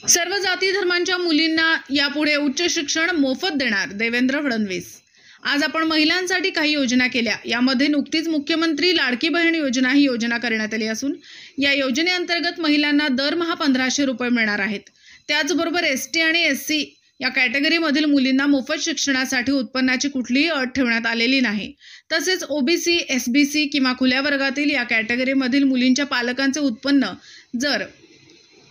सर्व जाती धर्मांच्या मुलींना यापुढे उच्च शिक्षण मोफत देणार देवेंद्र फडणवीस। आज आपण महिलांसाठी काही योजना केल्या। यामध्ये नुकतीच मुख्यमंत्री लाडकी बहीण योजना ही योजना करण्यात आली असून या योजनेअंतर्गत महिलांना दरमहा 1500 रुपये मिळणार आहेत। त्याचबरोबर एसटी आणि एससी या कॅटेगरीमधील मुलींना मोफत शिक्षणासाठी उत्पन्नाची कुठलीही अट ठेवण्यात आलेली नाही। तसेच ओबीसी, एसबीसी किंवा खुल्या वर्गातील या कॅटेगरीमधील मुलींच्या पालकांचे उत्पन्न जर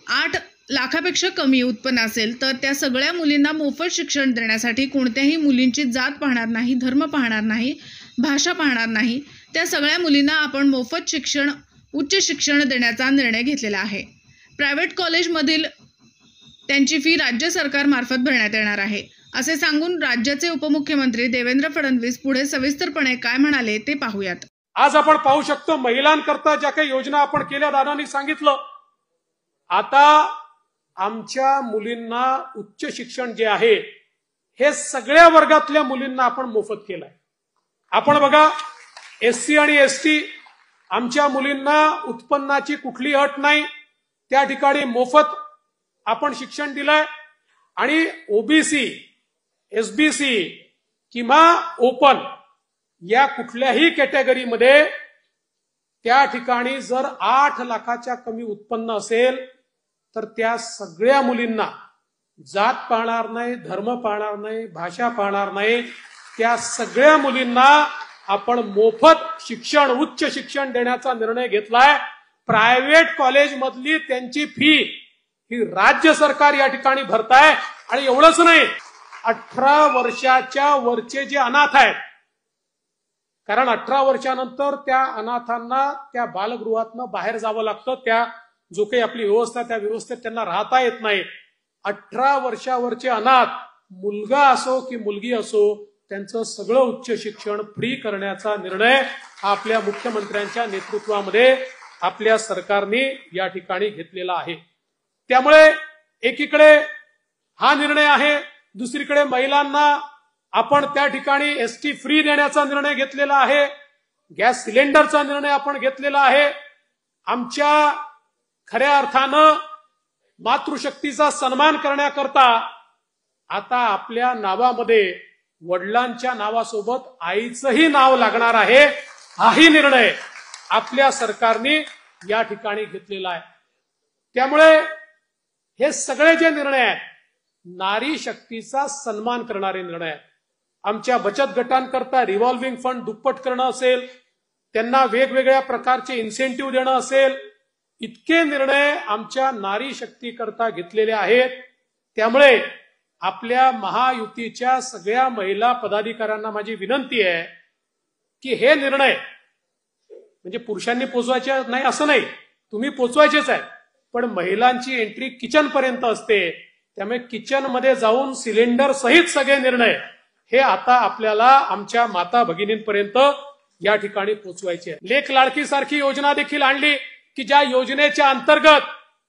8 लाखापेक्षा कमी उत्पन्न असेल तर त्या सगळ्या मुलींना मोफत शिक्षण देण्यासाठी कोणत्याही मुलींची जात पाहणार नाही, धर्म पाहणार नाही, भाषा पाहणार नाही, त्या सगळ्या मुलींना आपण मोफत शिक्षण, उच्च शिक्षण देण्याचा निर्णय घेतलेला आहे। प्रायव्हेट कॉलेजमधील त्यांची फी राज्य सरकारमार्फत भरण्यात येणार आहे, असे सांगून राज्याचे उपमुख्यमंत्री देवेंद्र फडणवीस पुढे सविस्तरपणे काय म्हणाले ते पाहूयात। आज आपण पाहू शकतो महिलांकरता ज्या काही योजना आपण केल्या, दादांनी सांगितलं, आता आमच्या मुलींना उच्च शिक्षण जे आहे हे सगळ्या वर्गातल्या मुलींना आपण मोफत केलंय। आपण बघा, एससी आणि एसटी आमच्या मुलींना उत्पन्नाची कुठली अट नाही, त्या ठिकाणी मोफत आपण शिक्षण दिलंय। आणि ओबीसी, एसबीसी किंवा ओपन या कुठल्याही कॅटेगरीमध्ये त्या ठिकाणी जर 8 लाखाच्या कमी उत्पन्न असेल तर त्या सगळ्या मुलींना जात पाहणार नाही, धर्म पाहणार नाही, भाषा पाहणार नाही, त्या सगळ्या मुलींना आपण मोफत शिक्षण, उच्च शिक्षण देण्याचा निर्णय घेतलाय। प्रायव्हेट कॉलेज मधली त्यांची फी ही राज्य सरकार या ठिकाणी भरताय। आणि एवढंच नाही, 18 वर्षाच्या वरचे जे अनाथ आहेत, कारण 18 वर्षानंतर त्या अनाथांना त्या बालगृहातनं बाहेर जावं लागतं, त्या जो काही आपली व्यवस्था त्या व्यवस्थेत त्यांना राहता येत नाही। 18 वर्षावरचे अनाथ, मुलगा असो की मुलगी असो, त्यांचं सगळं उच्च शिक्षण फ्री करण्याचा निर्णय आपल्या मुख्यमंत्र्यांच्या नेतृत्वामध्ये आपल्या सरकारने या ठिकाणी घेतलेला आहे। त्यामुळे एकीकडे हा निर्णय आहे, दुसरीकडे महिलांना आपण त्या ठिकाणी एसटी फ्री देण्याचा निर्णय घेतलेला आहे, गॅस सिलेंडरचा निर्णय आपण घेतलेला आहे। आमच्या खऱ्या अर्थानं मातृशक्तीचा सन्मान करण्याकरता आता आपल्या नावामध्ये वडिलांच्या नावासोबत आईचंही नाव लागणार आहे, हाही निर्णय आपल्या सरकारने या ठिकाणी घेतलेला आहे। त्यामुळे हे सगळे जे निर्णय आहेत, नारी शक्तीचा सन्मान करणारे निर्णय आहेत। आमच्या बचत गटांकरता रिव्हॉल्व्हिंग फंड दुप्पट करणं असेल, त्यांना वेगवेगळ्या प्रकारचे इन्सेंटिव्ह देणं असेल, इतके निर्णय आमच्या नारी शक्तीकरता घेतलेले आहेत। त्यामुळे आपल्या महायुतीच्या सगळ्या महिला पदाधिकाऱ्यांना माझी विनंती आहे की हे निर्णय म्हणजे पुरुषांनी पोचवायचे नाही असं नाही, तुम्ही पोचवायचेच आहे, पण महिलांची एंट्री किचन पर्यंत असते, त्यामुळे किचन मध्ये जाऊन सिलेंडर सहित सगळे निर्णय हे आता आपल्याला आमच्या माता भगिनींपर्यंत या ठिकाणी पोचवायचे। लेक लाडकी सारखी योजना देखील आणली की ज्या योजनेच्या अंतर्गत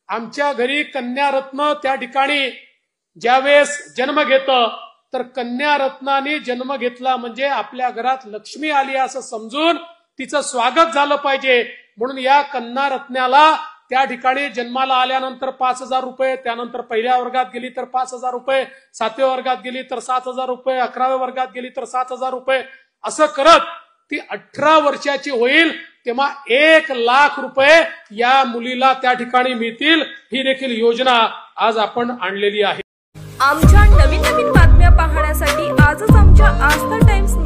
आमच्या घरी कन्या रत्न त्या ठिकाणी ज्यावेळेस जन्म घेतं तर कन्या रत्नाने जन्म घेतला म्हणजे आपल्या घरात लक्ष्मी आली असं समजून तिचं स्वागत झालं पाहिजे, म्हणून या कन्या रत्नाला त्या ठिकाणी जन्माला आल्यानंतर 5000 रुपये, त्यानंतर पहिल्या वर्गात गेली तर 5000 रुपये, 7व्या वर्गात गेली तर 7000 रुपये, 11व्या वर्गात गेली तर 7000 रुपये, असं करत ती 18 वर्षाची होईल तेव्हा 1 लाख रुपये या मुलीला त्या ठिकाणी मिळतील। ही देखील योजना आज आपण आणलेली आहे। आमच्या नवीन बातम्या पाहण्यासाठी आजच आमच्या आस्था टाइम्स